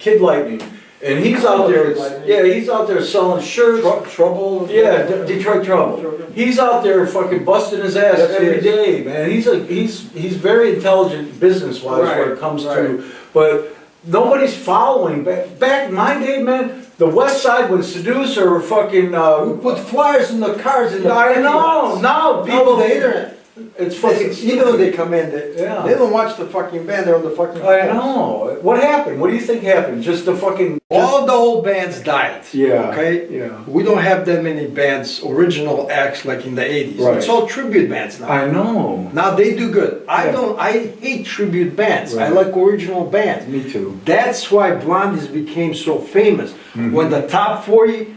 Kid Lightning, and he's out there. Kid Lightning. Yeah, he's out there selling shirts. Trouble? Yeah, Detroit Trouble. He's out there fucking busting his ass Yes, he every is. day, man. He's very intelligent business-wise Right, when it comes right. to, but nobody's following. Back in my day, man, the West Side would seduce or fucking. We put flyers in the cars in the I parking know. lots. Now People people. the internet. It's fucking. Even though they come in, Yeah. they don't watch the fucking band, they're on the fucking I phones. know. What happened? What do you think happened? Just the fucking. All the old bands died. Yeah. Okay? Yeah. We don't have that many bands, original acts like in the 80s. Right. It's all tribute bands now. I know. Now they do good. Yeah. I hate tribute bands. I Right. like original bands. Me too. That's why Blondies became so famous. Mm-hmm. When the top 40,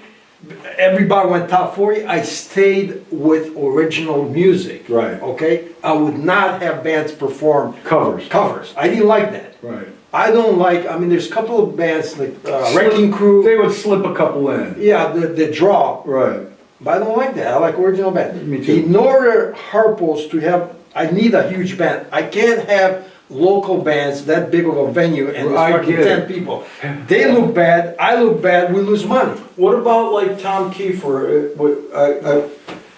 everybody went top 40, I stayed with original music. Right. Okay? I would not have bands perform Covers. covers. I didn't like that. Right. I don't like, I mean, there's a couple of bands like Wrecking Crew. They would slip a couple in. Yeah, the draw. Right. But I don't like that. I like original band. Me too. In order Harpos to have, I need a huge band. I can't have local bands that big of a venue and there's I fucking get 10 it. people. They look bad, I look bad, we lose money. What about like Tom Kiefer?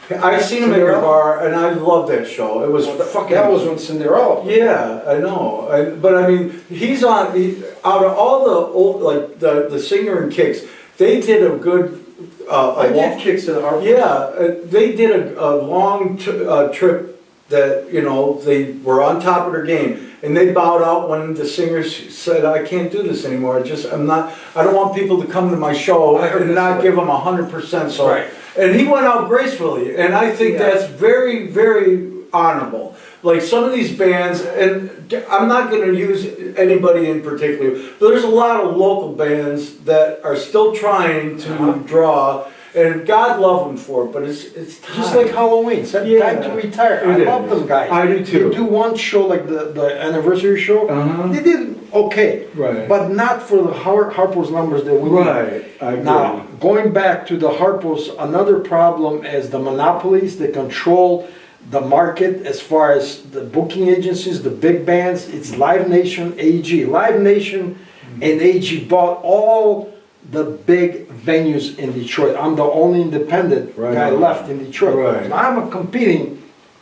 I seen him at your Cinderella? bar, and I loved that show. It was fucking. That was when Cinderella. Yeah, I know. But I mean, he's on. Out of all the old, like the singer and Kicks, they did a good. I did kicks at Harpos. Yeah, they did a long trip that, you know, they were on top of their game. And they bowed out when the singers said, I can't do this anymore. I don't want people to come to my show I heard and this not one. give them 100%. So, Right. and he went out gracefully. And I think Yeah. that's very, very honorable. Like some of these bands, and I'm not going to use anybody in particular, but there's a lot of local bands that are still trying to draw. And God love them for it, but it's time. Just like Halloween, it's Yeah. time to retire. I It love is. them guys. I do too. They do one show like the anniversary show. Uh-huh. They did okay, Right. but not for the Harpos numbers that we need. Right. I agree. Now, going back to the Harpos, another problem is the monopolies that control the market as far as the booking agencies, the big bands. It's Live Nation, AG. Live Nation and AG bought all the big venues in Detroit. I'm the only independent Right. guy left in Detroit. Right. I'm competing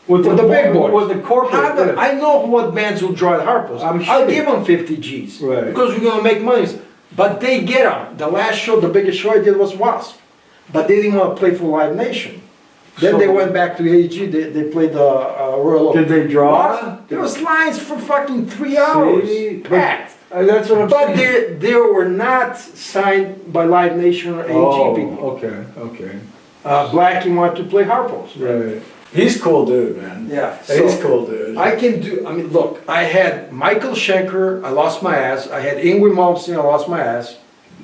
with with the big boys. With the corporate. How I know what bands will draw at Harpos. I'm I'll sure. give them 50 Gs. Right. Because we're going to make money. But they get them. The last show, the biggest show I did was Wasp. But they didn't want to play for Live Nation. Then they went back to AG, they played the Royal Oak. Did they draw? There was lines for fucking 3 hours. See? Packed. That's what I'm But saying. they were not signed by Live Nation or AG people. Okay, okay. Blackie wanted to play Harpos. Right. He's cool dude, man. Yeah. He's cool dude. I can do, I mean, look, I had Michael Schenker, I lost my ass. I had Ingrid Malmsteen, I lost my ass.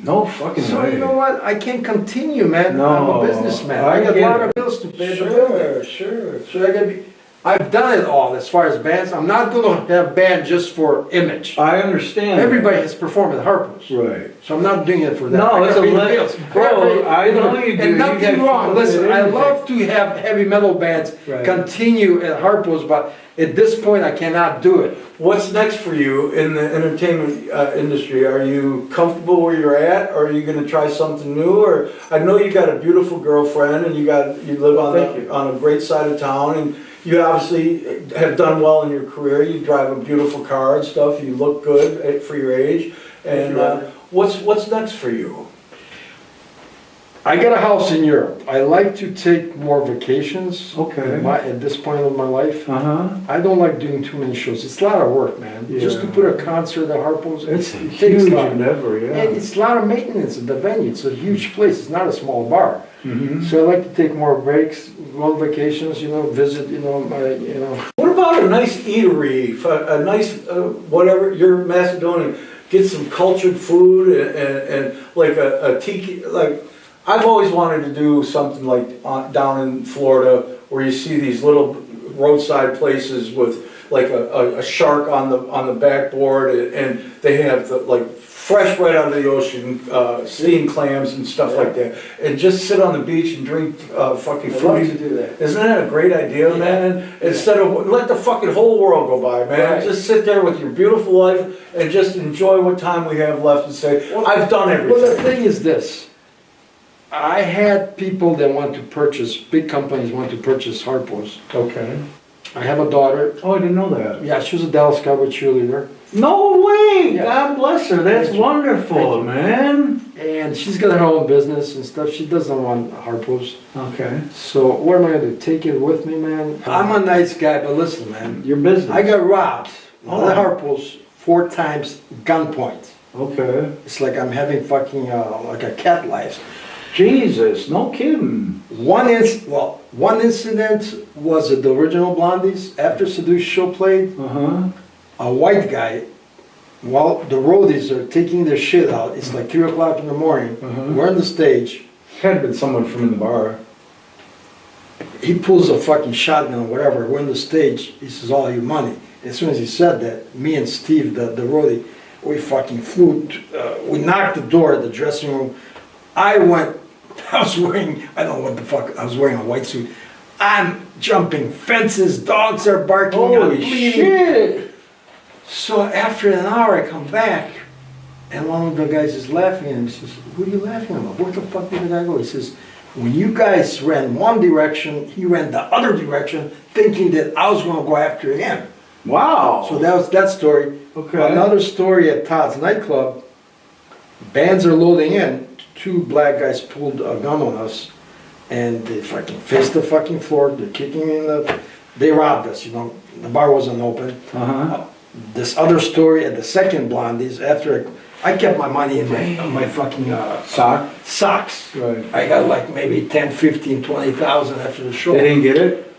No fucking So way. you know what? I can't continue, man. No, I'm a businessman. I I got a get lot it. of bills to pay. the building. Sure. So I gotta be, I've done it all as far as bands. I'm not gonna have band just for image. I understand. Everybody has performed at Harpos. Right. So I'm not doing it for that. No, I it's gotta a pay the li- bills. Bro, I know you do. And You nothing got wrong. people Listen, that I anything. love to have heavy metal bands Right. continue at Harpos, but at this point I cannot do it. What's next for you in the entertainment industry? Are you comfortable where you're at, or are you gonna try something new? Or I know you got a beautiful girlfriend, and you live on a great side of town, and you obviously have done well in your career. You drive a beautiful car and stuff. You look good for your age. And what's next for you? I got a house in Europe. I like to take more vacations. Okay. At this point of my life, Uh-huh. I don't like doing too many shows. It's a lot of work, man. Just to Yeah. put a concert at Harpos, It's a it takes huge a lot. endeavor, And yeah. it's a lot of maintenance at the venue. It's a huge place. It's not a small bar. Mhm. So I like to take more breaks, go on vacations, visit, What about a nice eatery, a nice, whatever, you're Macedonian, get some cultured food and like a tiki, like, I've always wanted to do something like down in Florida where you see these little roadside places with like a shark on the backboard and they have like fresh right out of the ocean, steamed clams and stuff like that. And just sit on the beach and drink fucking I'd love to fruity. do that. Isn't that a great idea, man? Instead of, let the fucking whole world go by, man. Right. Just sit there with your beautiful life and just enjoy what time we have left and say, I've done Well, the everything. thing is this. I had people that want to purchase, big companies want to purchase Harpos. Okay. I have a daughter. Oh, I didn't know that. Yeah, she was a Dallas Cowboy cheerleader. No way! Yeah. God bless her. That's Thank you. wonderful, Thank you. man. And she's got her own business and stuff. She doesn't want Harpos. Okay. So what am I gonna do? Take it with me, man? I'm a nice guy, but listen, man. Your business. I got robbed Oh. at Harpos 4 times gunpoint. Okay. It's like I'm having fucking like a cat life. Jesus, no kidding. One incident was at the original Blondies after Seduce show played. Uh-huh. A white guy, while the roadies are taking their shit out, it's like 3 o'clock in the morning. Uh-huh. We're on the stage. Had been someone from in the bar. He pulls a fucking shotgun or whatever. We're on the stage. He says, "All your money." As soon as he said that, me and Steve, the roadie, we fucking flew. We knocked the door at the dressing room. I was wearing, I don't know what the fuck, I was wearing a white suit. I'm jumping fences, dogs are barking, I'm Holy bleeding. shit! So after an hour I come back and one of the guys is laughing at him. He says, "What are you laughing about? Where the fuck did the guy go?" He says, "When you guys ran one direction, he ran the other direction thinking that I was gonna go after him." Wow. So that was that story. Okay. Another story at Todd's nightclub, bands are loading in, 2 black guys pulled a gun on us and they fucking faced the fucking floor, they're kicking in they robbed us, the bar wasn't open. Uh-huh. This other story at the second Blondies, after I kept my money in my fucking Sock? socks. Right. I got like maybe 10, 15, 20,000 after the show. They didn't get it?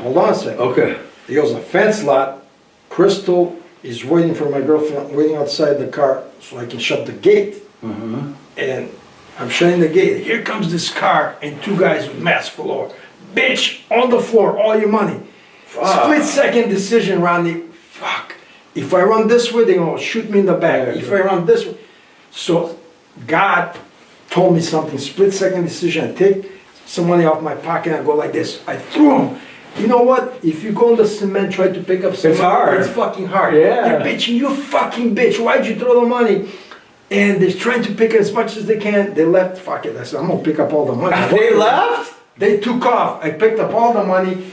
Hold on a second. Okay. He goes, a fence lot, Crystal is waiting for my girlfriend, waiting outside the car so I can shut the gate. Uh-huh. And I'm shutting the gate. Here comes this car and 2 guys with masks galore. Bitch, on the floor, all your money. Split second decision, Rodney. Fuck. If I run this way, they're gonna shoot me in the back. Yeah, If I run this way. So God told me something. Split second decision. I take some money off my pocket and I go like this. I threw them. You know what? If you go on the cement, try to pick up some It's money, hard. it's fucking hard. Yeah. They're bitching, you fucking bitch. Why'd you throw the money? And they're trying to pick as much as they can. They left. Fuck it. I said, I'm gonna pick up all the money. They left? They took off. I picked up all the money.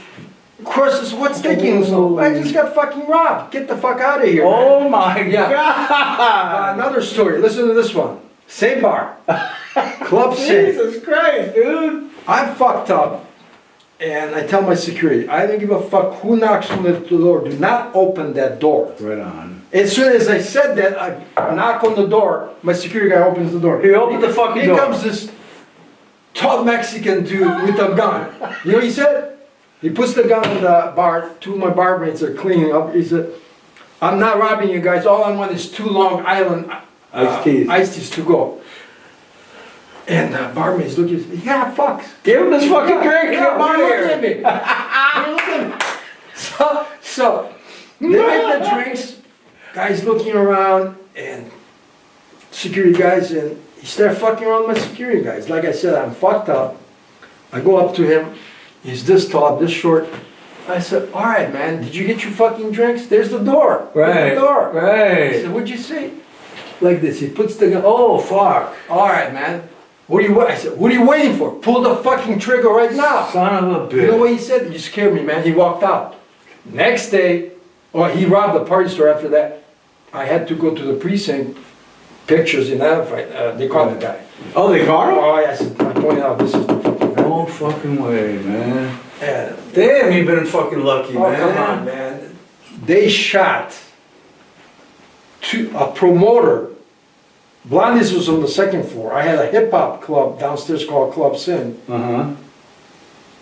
course, it's what's taking so? I just got fucking robbed. Get the fuck out of here. Man. Oh my Yeah. God! Another story. Listen to this one. Same bar. Club Sin. Jesus Christ, dude! I'm fucked up. And I tell my security, I don't give a fuck who knocks on the door. Do not open that door. Right on. As soon as I said that, I knock on the door. My security guy opens the door. He opened the fucking door. Here comes this tall Mexican dude with a gun. You know what he said? He puts the gun in the bar. Two of my barmaids are cleaning up. He said, I'm not robbing you guys. All I want is 2 Long Island Iced teas. iced teas to go. And barmaids look at me. Yeah, fuck. Give him this fucking drink. Get him out of Look here. at me. Look at me. So they make the drinks. Guys looking around and security guys, and he started fucking around with my security guys. Like I said, I'm fucked up. I go up to him. He's this tall, this short. I said, all right, man, did you get your fucking drinks? There's the door. There's Right. the door. I Right. said, what'd you say? Like this. He puts the gun. Oh, fuck. All right, man. What are you? I said, what are you waiting for? Pull the fucking trigger right now. Son of a bitch. You know what he said? You scared me, man. He walked out. Next day, he robbed the party store after that. I had to go to the precinct. Pictures in that fight. They caught the guy. Oh, they caught him? Oh, I said, I pointed out this is the fucking guy. No fucking way, man. And, Damn, you've been fucking lucky, oh, man. come on, man. They shot a promoter. Blondies was on the second floor. I had a hip hop club downstairs called Club Sin. Uh-huh.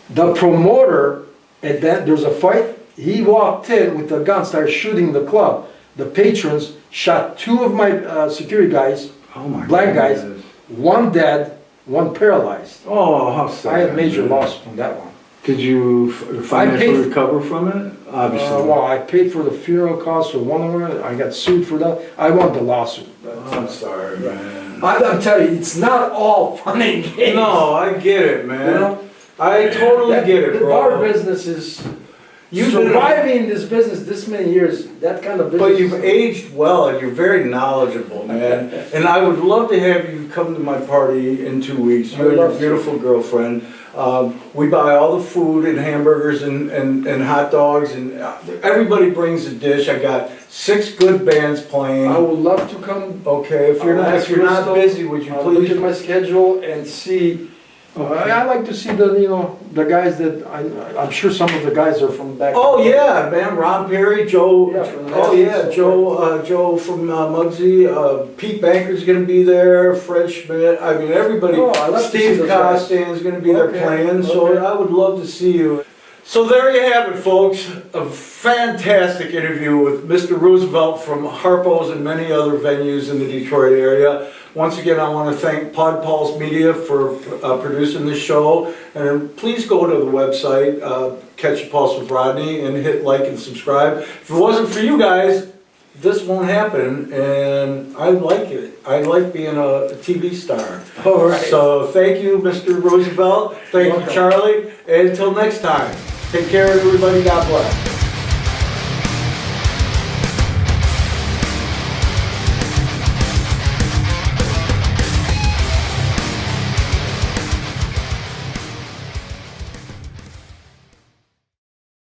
The promoter, and then there's a fight. He walked in with a gun, started shooting the club. The patrons shot 2 of my security guys, Oh my black guys, goodness. 1 dead, 1 paralyzed. Oh, how sad. I had major loss on that one. Did you financially paid- recover from it? Obviously. Well, I paid for the funeral costs for one of them. I got sued for that. I won the lawsuit. I'm sorry, man. I'm telling you, it's not all fun and games. No, I get it, man. You know? I totally get it, The bro. bar business is You've been- surviving this business this many years. That kind of business. But you've aged well and you're very knowledgeable, man. And I would love to have you come to my party in 2 weeks. You and your beautiful girlfriend. We buy all the food and hamburgers and hot dogs, and everybody brings a dish. I got 6 good bands playing. I would love to come. Okay, if you're not busy, would you I'll look please? at my schedule and see. I like to see the guys that I'm sure some of the guys are from back. Oh yeah, man, Ron Perry, Joe. Yeah, from the Oh yeah, Nashville. Joe from Muggsy. Pete Banker's gonna be there. Fred Schmidt. I mean, everybody. Oh, I love to see Steve those guys. Costan's gonna be there Okay, playing. So okay. I would love to see you. So there you have it, folks. A fantastic interview with Mr. Ruzvelt from Harpos and many other venues in the Detroit area. Once again, I want to thank Pod Pulse Media for producing this show. And please go to the website, Catch the Pulse with Rodney, and hit like and subscribe. If it wasn't for you guys, this won't happen. And I like it. I like being a TV star. All right. So thank you, Mr. Roosevelt. Thank you, Welcome. Charlie. And until next time, take care, everybody. God bless.